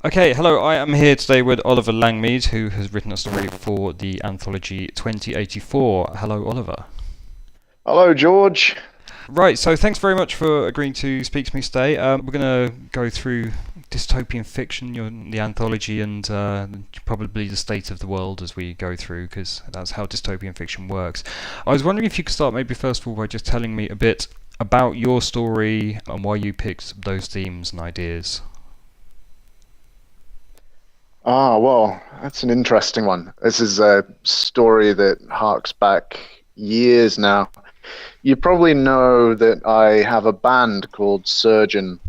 Okay, hello, I am here today with Oliver Langmead, who has written a story for the anthology 2084. Hello, Oliver. Hello, George. Right, so thanks very much for agreeing to speak to me today. We're going to go through dystopian fiction, the anthology, and probably the state of the world as we go through, because that's how dystopian fiction works. I was wondering if you could start maybe first of all by just telling me a bit about your story and why you picked those themes and ideas. Well, that's an interesting one. This is a story that harks back years now. You probably know that I have a band called Surgeon.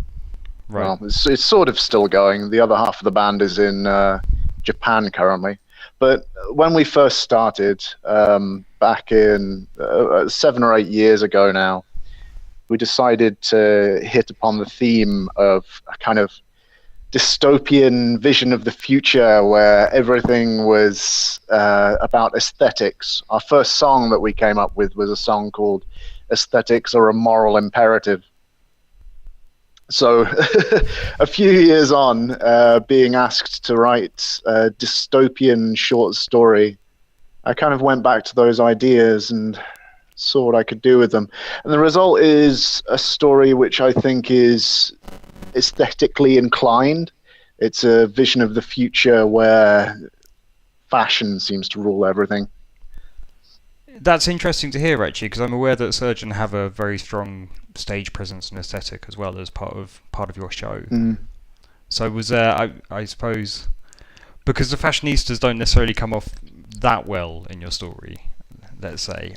Right. Well, it's sort of still going. The other half of the band is in Japan currently. But when we first started, back in 7 or 8 years ago now, we decided to hit upon the theme of a kind of dystopian vision of the future where everything was about aesthetics. Our first song that we came up with was a song called Aesthetics Are a Moral Imperative. So a few years on, being asked to write a dystopian short story, I kind of went back to those ideas and saw what I could do with them. And the result is a story which I think is aesthetically inclined. It's a vision of the future where fashion seems to rule everything. That's interesting to hear, actually, because I'm aware that Surgeon have a very strong stage presence and aesthetic as well as part of your show. Mm. So was there, I suppose, because the fashionistas don't necessarily come off that well in your story, let's say.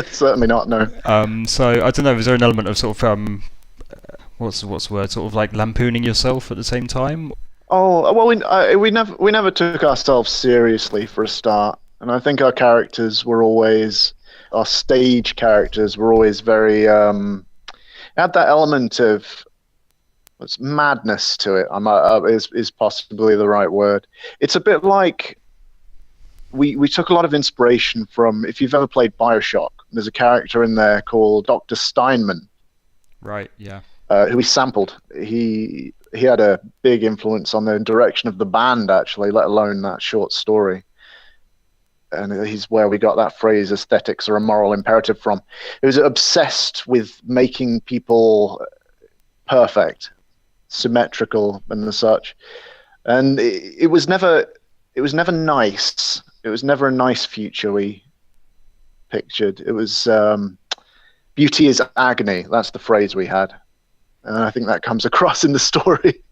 Certainly not, no. So I don't know. Was there an element of sort of what's the word? Sort of like lampooning yourself at the same time? Oh well, we never took ourselves seriously for a start, and I think our stage characters were always very had that element of what's madness to it. Is possibly the right word. It's a bit like we took a lot of inspiration from, if you've ever played BioShock, there's a character in there called Dr. Steinman, Right. Yeah. who we sampled. He had a big influence on the direction of the band, actually, let alone that short story. And he's where we got that phrase, aesthetics are a moral imperative, from. He was obsessed with making people perfect, symmetrical and the such. And it was never nice. It was never a nice future we pictured. It was beauty is agony. That's the phrase we had. And I think that comes across in the story.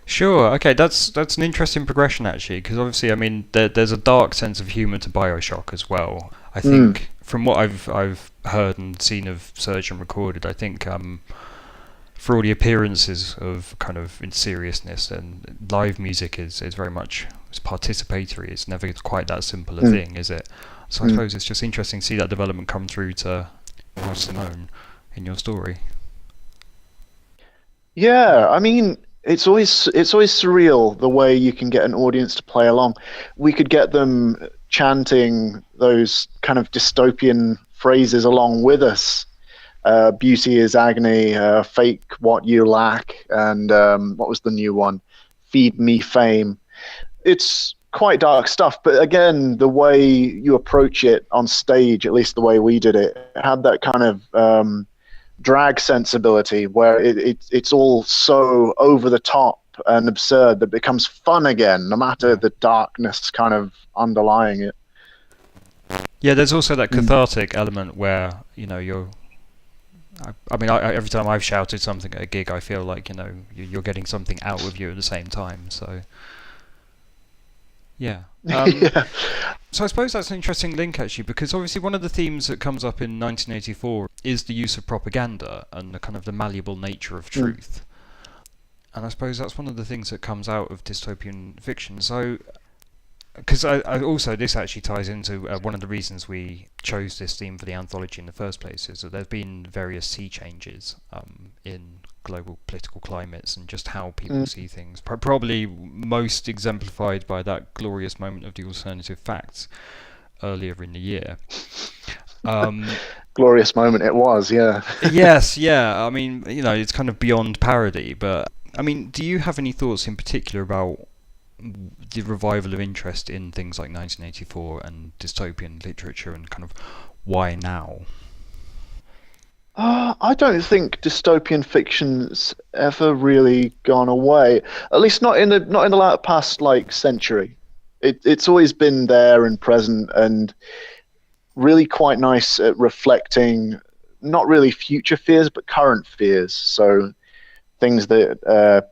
Sure. Okay. That's an interesting progression, actually, because obviously, I mean, there's a dark sense of humour to BioShock as well. I think from what I've heard and seen of Surgeon recorded, I think for all the appearances of kind of in seriousness, and live music is very much it's participatory. It's never quite that simple a thing, is it? So I suppose it's just interesting to see that development come through to Simone in your story. Yeah, I mean, it's always surreal the way you can get an audience to play along. We could get them chanting those kind of dystopian phrases along with us. Beauty is agony, fake what you lack, and what was the new one? Feed me fame. It's quite dark stuff, but again, the way you approach it on stage, at least the way we did it, had that kind of drag sensibility where it's all so over the top and absurd that it becomes fun again, no matter the darkness kind of underlying it. Yeah, there's also that cathartic element where you're. I mean, every time I've shouted something at a gig, I feel like you're getting something out of you at the same time. So yeah. Yeah. So I suppose that's an interesting link, actually, because obviously one of the themes that comes up in 1984 is the use of propaganda and the kind of the malleable nature of truth. And I suppose that's one of the things that comes out of dystopian fiction. So, because I also, this actually ties into one of the reasons we chose this theme for the anthology in the first place, is that there's been various sea changes in global political climates and just how people see things. Probably most exemplified by that glorious moment of the alternative facts earlier in the year. Glorious moment it was, yeah. Yes, yeah. I mean, it's kind of beyond parody, but I mean, do you have any thoughts in particular about the revival of interest in things like 1984 and dystopian literature, and kind of why now? I don't think dystopian fiction's ever really gone away. At least not in the latter past like century. It's always been there and present, and really quite nice at reflecting not really future fears but current fears. So things that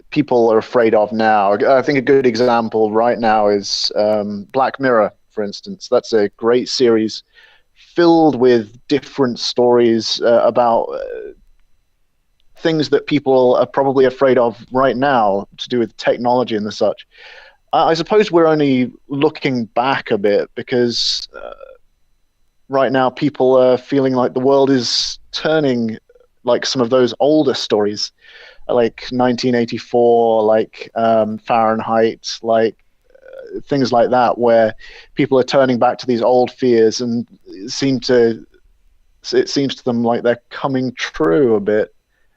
people are afraid of now. I think a good example right now is Black Mirror, for instance. That's a great series filled with different stories about things that people are probably afraid of right now to do with technology and the such. I suppose we're only looking back a bit because right now people are feeling like the world is turning like some of those older stories, like 1984, like Fahrenheit, like things like that, where people are turning back to these old fears, and it seems to them like they're coming true a bit,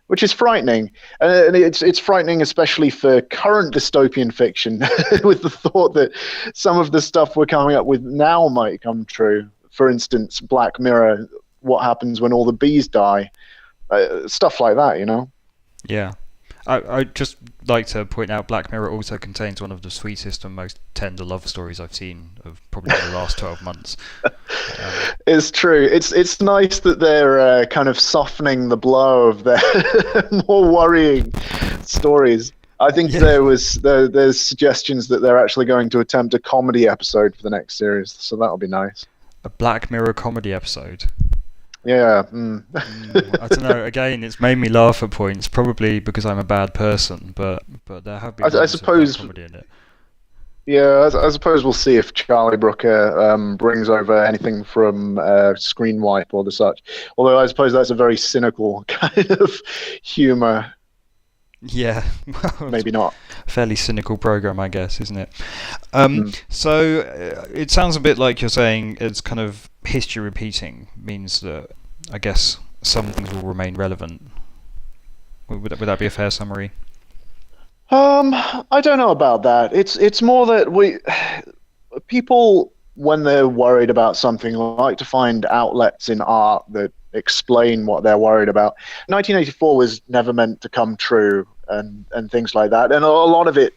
which is frightening. And it's frightening, especially for current dystopian fiction, with the thought that some of the stuff we're coming up with now might come true. For instance, Black Mirror, what happens when all the bees die? Stuff like that, you know? Yeah. I'd just like to point out Black Mirror also contains one of the sweetest and most tender love stories I've seen of probably the last 12 months. It's true. It's nice that they're kind of softening the blow of their more worrying stories. I think there's suggestions that they're actually going to attempt a comedy episode for the next series, so that'll be nice. A Black Mirror comedy episode. Yeah. I don't know. Again, it's made me laugh at points, probably because I'm a bad person, but there have been I suppose comedy in it. Yeah, I suppose we'll see if Charlie Brooker brings over anything from Screen Wipe or the such. Although I suppose that's a very cynical kind of humour. Yeah, maybe not. Fairly cynical program, I guess, isn't it? So it sounds a bit like you're saying it's kind of history repeating means that I guess some things will remain relevant. Would that be a fair summary? I don't know about that. It's more that people, when they're worried about something, like to find outlets in art that explain what they're worried about. 1984 was never meant to come true, and things like that, and a lot of it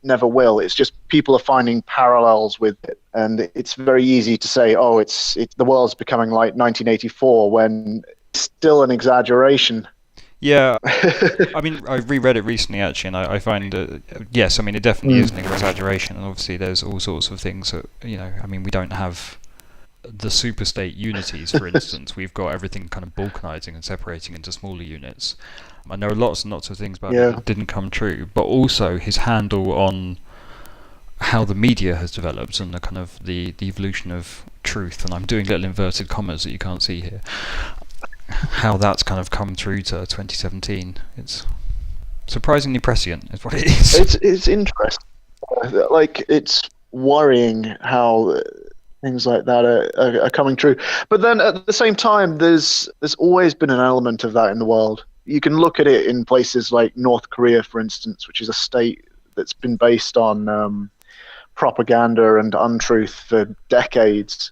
never will. It's just people are finding parallels with it, and it's very easy to say, oh, it's the world's becoming like 1984, when it's still an exaggeration. Yeah, I mean, I reread it recently actually, and I find yes, I mean, it definitely is an exaggeration, and obviously there's all sorts of things that, I mean, we don't have the superstate unities, for instance. We've got everything kind of balkanizing and separating into smaller units. And there are lots and lots of things about it that didn't come true, but also his handle on how the media has developed and the kind of the evolution of truth, and I'm doing little inverted commas that you can't see here, how that's kind of come through to 2017. It's surprisingly prescient, is what it is. It's interesting. Like, it's worrying how things like that are coming true. But then at the same time, there's always been an element of that in the world. You can look at it in places like North Korea, for instance, which is a state that's been based on propaganda and untruth for decades.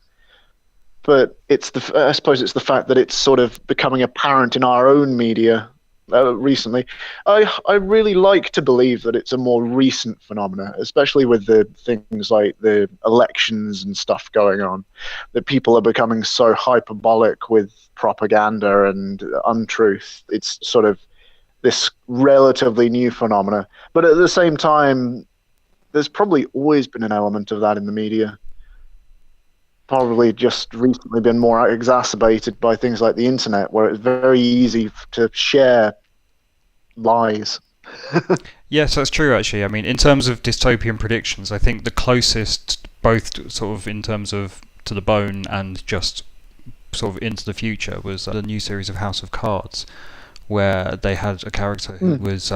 But I suppose it's the fact that it's sort of becoming apparent in our own media recently. I really like to believe that it's a more recent phenomenon, especially with the things like the elections and stuff going on, that people are becoming so hyperbolic with propaganda and untruth. It's sort of this relatively new phenomena. But at the same time, there's probably always been an element of that in the media. Probably just recently been more exacerbated by things like the internet, where it's very easy to share lies. Yes, that's true actually. I mean, in terms of dystopian predictions, I think the closest, both sort of in terms of to the bone and just sort of into the future, was the new series of House of Cards, where they had a character who was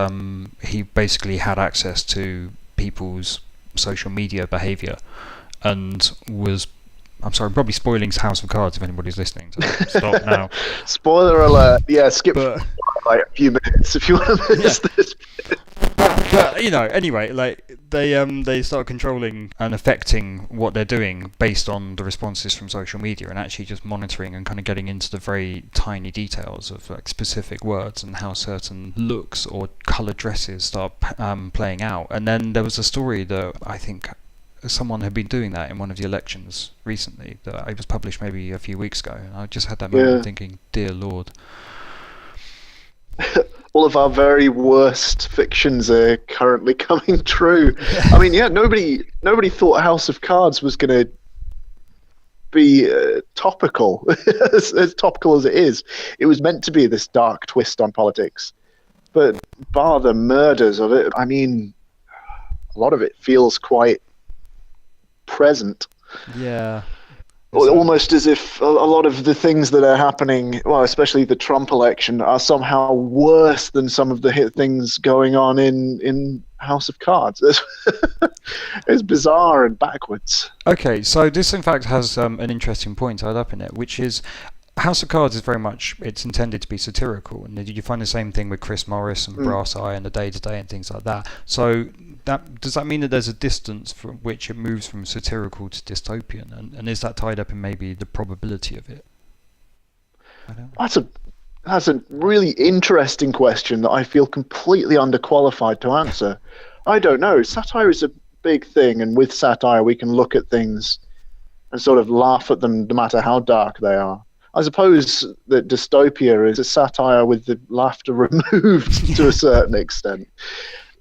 he basically had access to people's social media behavior and was, I'm sorry, I'm probably spoiling House of Cards if anybody's listening, so stop now. Spoiler alert. Yeah, skip. like a few minutes if you want to miss this. But anyway, like they start controlling and affecting what they're doing based on the responses from social media, and actually just monitoring and kind of getting into the very tiny details of like specific words and how certain looks or coloured dresses start playing out. And then there was a story that I think someone had been doing that in one of the elections recently that it was published maybe a few weeks ago, and I just had that moment of thinking, dear Lord. All of our very worst fictions are currently coming true. I mean, nobody thought House of Cards was going to be topical, as topical as it is. It was meant to be this dark twist on politics, but bar the murders of it, I mean, a lot of it feels quite present. Yeah. Almost as if a lot of the things that are happening, well, especially the Trump election, are somehow worse than some of the things going on in House of Cards. It's bizarre and backwards. Okay, so this in fact has an interesting point tied up in it, which is House of Cards is very much, it's intended to be satirical, and you find the same thing with Chris Morris and Brass Eye and The Day to Day and things like that. So does that mean that there's a distance from which it moves from satirical to dystopian, and is that tied up in maybe the probability of it? That's a really interesting question that I feel completely underqualified to answer. I don't know. Satire is a big thing, and with satire we can look at things and sort of laugh at them no matter how dark they are. I suppose that dystopia is a satire with the laughter removed to a certain extent.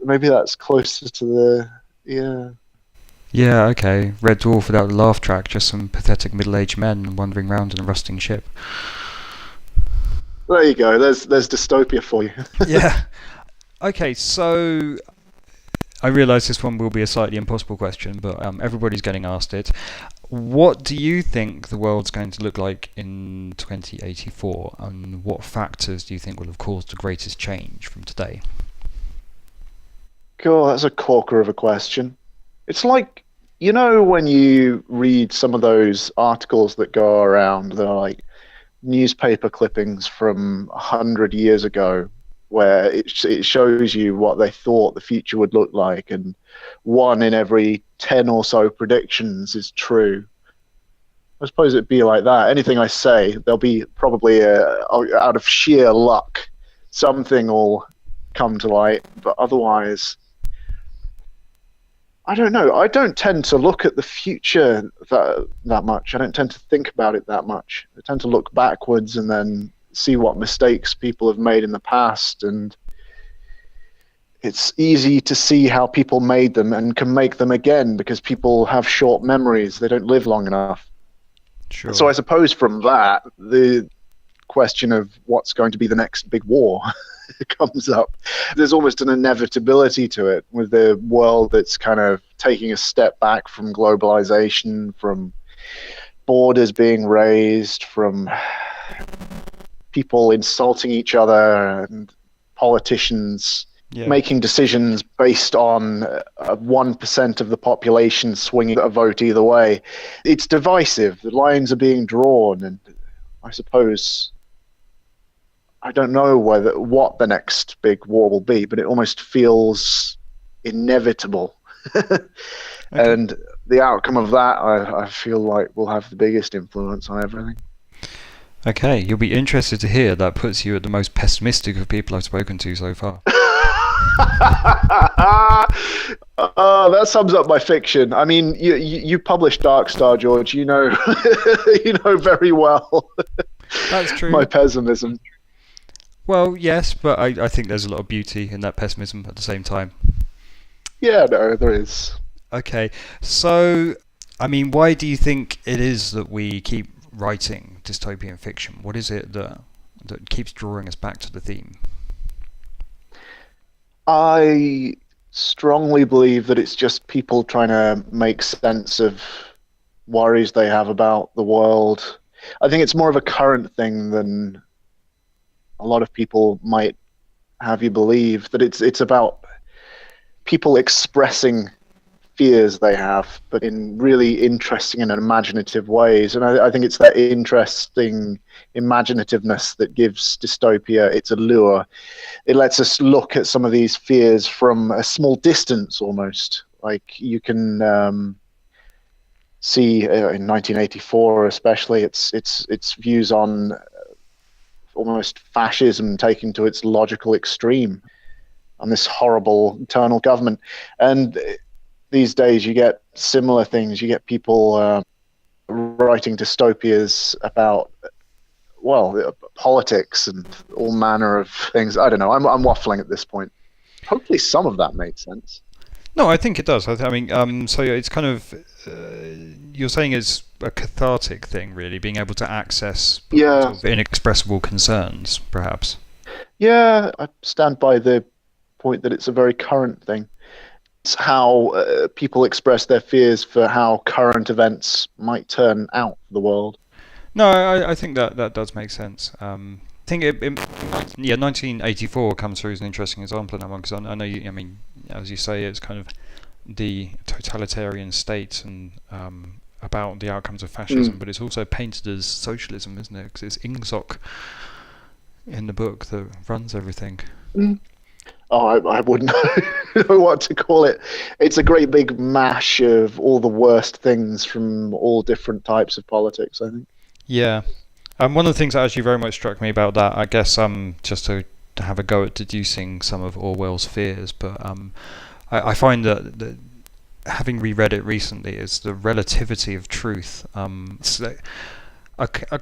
Maybe that's closer to the... Yeah, okay. Red Dwarf without the laugh track, just some pathetic middle-aged men wandering around in a rusting ship. There you go. There's dystopia for you. Yeah. Okay, so I realise this one will be a slightly impossible question, but everybody's getting asked it. What do you think the world's going to look like in 2084, and what factors do you think will have caused the greatest change from today? Cool, that's a corker of a question. It's like, when you read some of those articles that go around, they're like newspaper clippings from 100 years ago, where it shows you what they thought the future would look like, and 1 in every 10 or so predictions is true. I suppose it'd be like that. Anything I say, there'll be probably out of sheer luck, something will come to light, but otherwise, I don't know. I don't tend to look at the future that much. I don't tend to think about it that much. I tend to look backwards and then see what mistakes people have made in the past, and it's easy to see how people made them and can make them again because people have short memories. They don't live long enough. Sure. So I suppose from that, the question of what's going to be the next big war comes up. There's almost an inevitability to it with the world that's kind of taking a step back from globalization, from borders being raised, from people insulting each other, and politicians making decisions based on 1% of the population swinging a vote either way. It's divisive. The lines are being drawn, and I suppose I don't know what the next big war will be, but it almost feels inevitable. Okay. And the outcome of that, I feel like, will have the biggest influence on everything. Okay, you'll be interested to hear that puts you at the most pessimistic of people I've spoken to so far. That sums up my fiction. I mean, you published Darkstar, George. You know very well. That's true. My pessimism. Well, yes, but I think there's a lot of beauty in that pessimism at the same time. Yeah, no, there is. Okay, so, I mean, why do you think it is that we keep writing dystopian fiction? What is it that keeps drawing us back to the theme? I strongly believe that it's just people trying to make sense of worries they have about the world. I think it's more of a current thing than a lot of people might have you believe, that it's about people expressing fears they have, but in really interesting and imaginative ways. And I think it's that interesting imaginativeness that gives dystopia its allure. It lets us look at some of these fears from a small distance almost. Like you can see in 1984 especially its views on almost fascism taken to its logical extreme, on this horrible internal government. And these days you get similar things. You get people writing dystopias about, well, politics and all manner of things. I don't know. I'm waffling at this point. Hopefully some of that made sense. No, I think it does. I mean, so it's kind of you're saying it's a cathartic thing, really, being able to access Yeah. sort of inexpressible concerns, perhaps. Yeah, I stand by the point that it's a very current thing. It's how people express their fears for how current events might turn out for the world. No, I think that does make sense. I think yeah, 1984 comes through as an interesting example in that one, because I know I mean, as you say, it's kind of the totalitarian state and about the outcomes of fascism, but it's also painted as socialism, isn't it? Because it's Ingsoc in the book that runs everything. Oh, I wouldn't know what to call it. It's a great big mash of all the worst things from all different types of politics, I think. Yeah. One of the things that actually very much struck me about that, I guess, just to have a go at deducing some of Orwell's fears, but I find that having reread it recently is the relativity of truth. It's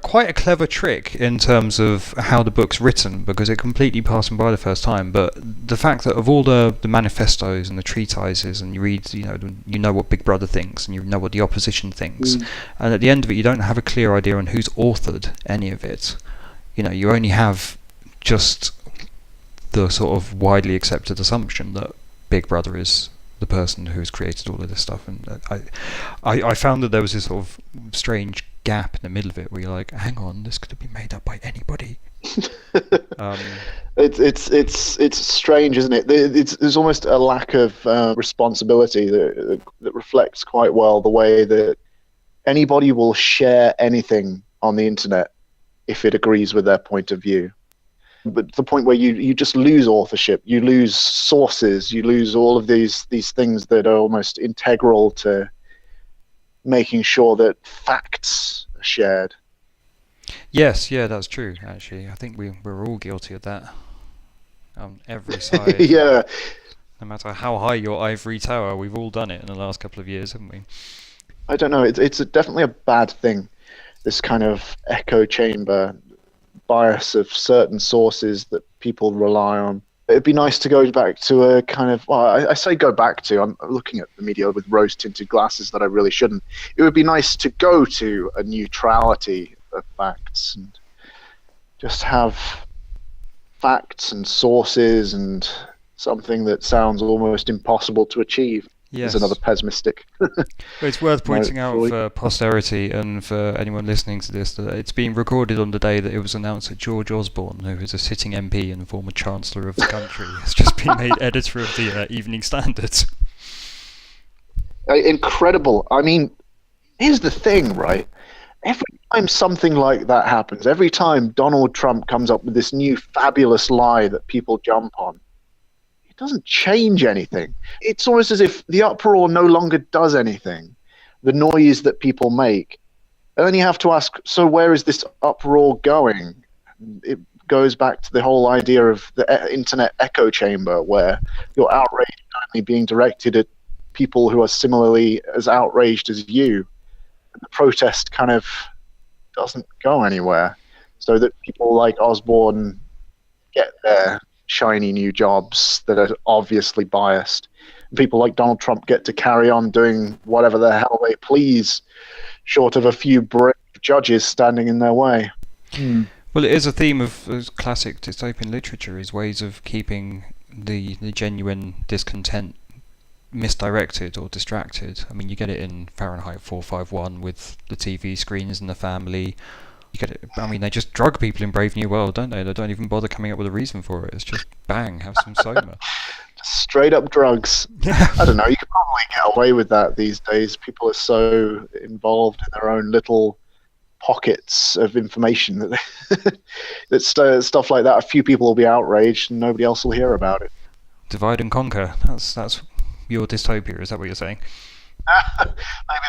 quite a clever trick in terms of how the book's written, because it completely passed me by the first time. But the fact that of all the manifestos and the treatises, and you read, you know what Big Brother thinks, and you know what the opposition thinks, and at the end of it, you don't have a clear idea on who's authored any of it. You only have just the sort of widely accepted assumption that Big Brother is the person who's created all of this stuff, and I found that there was this sort of strange gap in the middle of it where you're like, hang on, this could have been made up by anybody. It's strange, isn't it? There's almost a lack of responsibility that reflects quite well the way that anybody will share anything on the internet if it agrees with their point of view. But to the point where you just lose authorship, you lose sources, you lose all of these things that are almost integral to making sure that facts are shared. Yes, yeah, that's true, actually. I think we're all guilty of that on every side. Yeah. No matter how high your ivory tower, we've all done it in the last couple of years, haven't we? I don't know. It's definitely a bad thing, this kind of echo chamber bias of certain sources that people rely on. It'd be nice to go back to a kind of, well, I say go back to, I'm looking at the media with rose-tinted glasses that I really shouldn't. It would be nice to go to a neutrality of facts and just have facts and sources and something that sounds almost impossible to achieve. Yes. Is another pessimistic. But it's worth pointing out for posterity and for anyone listening to this that it's being recorded on the day that it was announced that George Osborne, who is a sitting MP and former Chancellor of the country, has just been made editor of the Evening Standard. Incredible. I mean, here's the thing, right? Every time something like that happens, every time Donald Trump comes up with this new fabulous lie that people jump on, it doesn't change anything. It's almost as if the uproar no longer does anything. The noise that people make. And then you have to ask, so where is this uproar going? It goes back to the whole idea of the internet echo chamber, where your outrage is only being directed at people who are similarly as outraged as you. The protest kind of doesn't go anywhere, so that people like Osborne get their shiny new jobs that are obviously biased. People like Donald Trump get to carry on doing whatever the hell they please, short of a few brave judges standing in their way. Well, it is a theme of classic dystopian literature, is ways of keeping the genuine discontent misdirected or distracted. I mean, you get it in Fahrenheit 451 with the TV screens and the family. You get it. I mean, they just drug people in Brave New World, don't they? They don't even bother coming up with a reason for it. It's just bang, have some soma. Straight up drugs. I don't know. You could probably get away with that these days. People are so involved in their own little pockets of information that stuff like that. A few people will be outraged, and nobody else will hear about it. Divide and conquer. That's your dystopia. Is that what you're saying? Maybe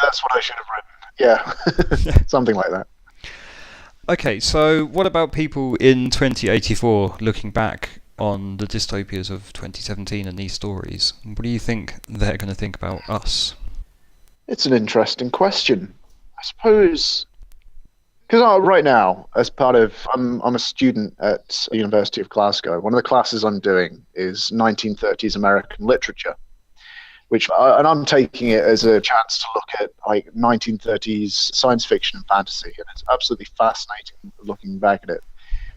that's what I should have written. Yeah, something like that. Okay, so what about people in 2084 looking back on the dystopias of 2017 and these stories? What do you think they're going to think about us? It's an interesting question. I suppose, because right now, as part of, I'm a student at the University of Glasgow. One of the classes I'm doing is 1930s American literature, and I'm taking it as a chance to look at like 1930s science fiction and fantasy, and it's absolutely fascinating looking back at it.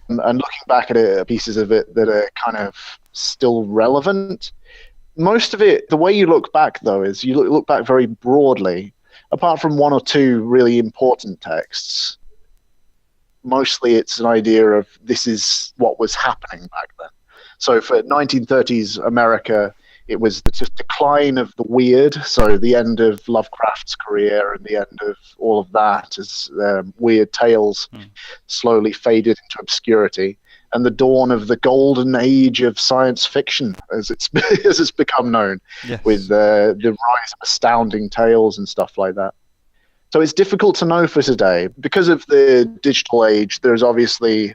And looking back at it, pieces of it that are kind of still relevant. Most of it, the way you look back, though, is you look back very broadly. Apart from one or two really important texts, mostly it's an idea of this is what was happening back then. So for 1930s America, it was the decline of the weird, so the end of Lovecraft's career and the end of all of that as weird tales slowly faded into obscurity, and the dawn of the golden age of science fiction, as it's become known, yes, with the rise of astounding tales and stuff like that. So it's difficult to know for today. Because of the digital age, there's obviously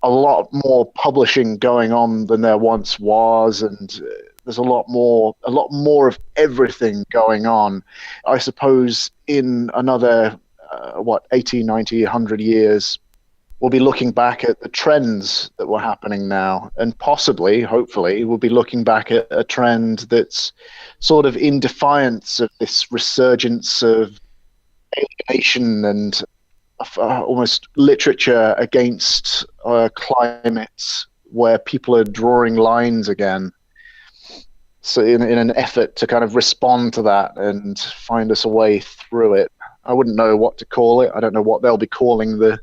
a lot more publishing going on than there once was, and there's a lot more of everything going on. I suppose in another 80, 90, 100 years, we'll be looking back at the trends that were happening now, and possibly, hopefully, we'll be looking back at a trend that's sort of in defiance of this resurgence of alienation and almost literature against climates where people are drawing lines again. So in an effort to kind of respond to that and find us a way through it. I wouldn't know what to call it. I don't know what they'll be calling the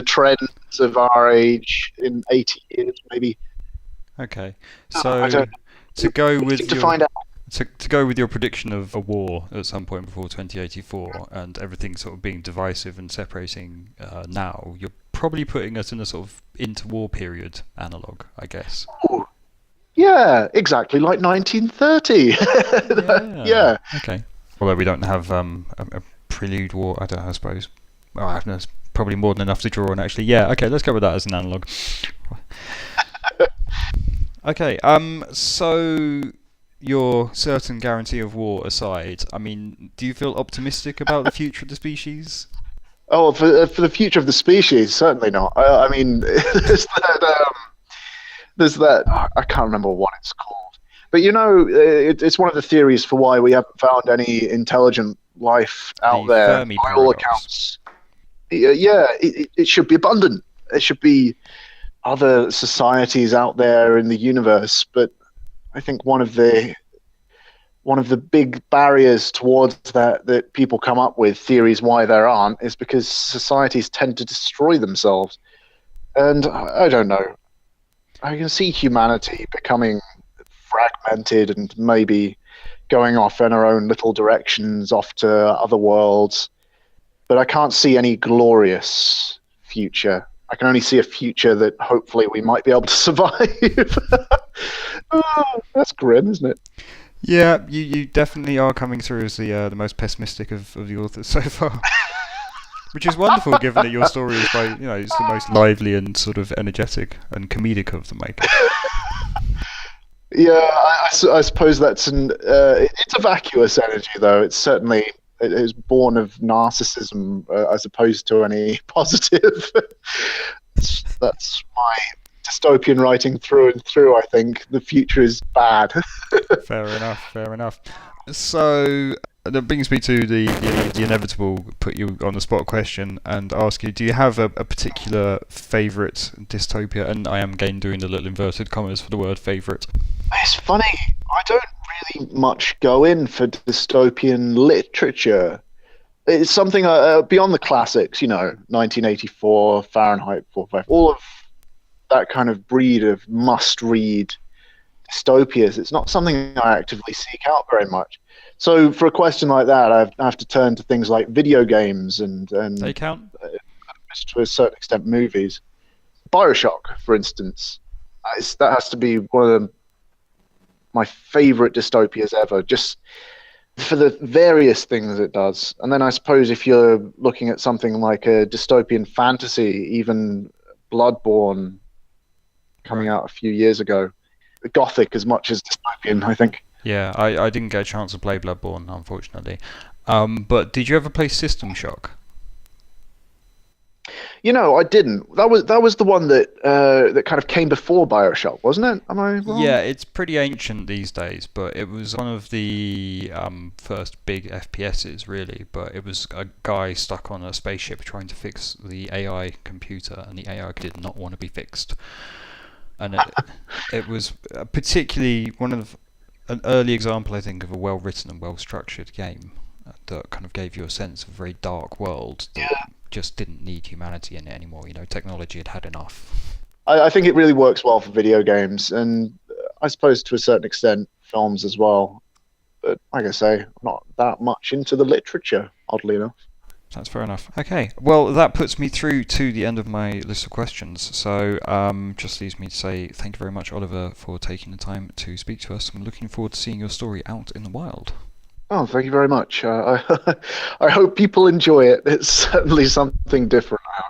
trends of our age in 80 years, maybe. Okay. So to go with your prediction of a war at some point before 2084 and everything sort of being divisive and separating now, you're probably putting us in a sort of interwar period analogue, I guess. Ooh. Yeah, exactly like 1930. Yeah. Okay. Although we don't have a prelude war, I suppose. Well, that's probably more than enough to draw on, actually. Yeah, okay, let's go with that as an analogue. Okay, so your certain guarantee of war aside, I mean, do you feel optimistic about the future of the species? Oh, for the future of the species, certainly not. I mean, there's that. I can't remember what it's called, but it's one of the theories for why we haven't found any intelligent life out there. Fermi by paradox. all accounts, it should be abundant. There should be other societies out there in the universe, but I think one of the big barriers towards that people come up with theories why there aren't is because societies tend to destroy themselves. And I don't know. I can see humanity becoming fragmented and maybe going off in our own little directions, off to other worlds. But I can't see any glorious future. I can only see a future that hopefully we might be able to survive. Oh, that's grim, isn't it? Yeah, you definitely are coming through as the most pessimistic of the authors so far. Which is wonderful, given that your story is it's the most lively and sort of energetic and comedic of the makers. Yeah, I suppose that's it's a vacuous energy, though. It is born of narcissism as opposed to any positive. That's my dystopian writing through and through. I think the future is bad. Fair enough. So that brings me to the inevitable put you on the spot question and ask you, do you have a particular favourite dystopia? And I am again doing the little inverted commas for the word favourite. It's funny, I don't really much go in for dystopian literature. It's something beyond the classics, 1984, Fahrenheit 451, all of that kind of breed of must-read dystopias. It's not something I actively seek out very much. So for a question like that, I have to turn to things like video games They and count? to a certain extent movies. Bioshock, for instance, that has to be one of my favorite dystopias ever, just for the various things it does. And then I suppose if you're looking at something like a dystopian fantasy, even Bloodborne coming out a few years ago, Gothic as much as dystopian, I think. Yeah, I didn't get a chance to play Bloodborne, unfortunately. But did you ever play System Shock? I didn't. That was the one that kind of came before BioShock, wasn't it? Am I Yeah, wrong? it's pretty ancient these days, but it was one of the first big FPSs, really. But it was a guy stuck on a spaceship trying to fix the AI computer, and the AI did not want to be fixed. And it was particularly an early example, I think, of a well-written and well-structured game that kind of gave you a sense of a very dark world that just didn't need humanity in it anymore. Technology had had enough. I think it really works well for video games, and I suppose to a certain extent films as well. But like I say, I'm not that much into the literature, oddly enough. That's fair enough. Okay, well, that puts me through to the end of my list of questions. So just leaves me to say thank you very much, Oliver, for taking the time to speak to us. I'm looking forward to seeing your story out in the wild. Oh, thank you very much. I hope people enjoy it. It's certainly something different, I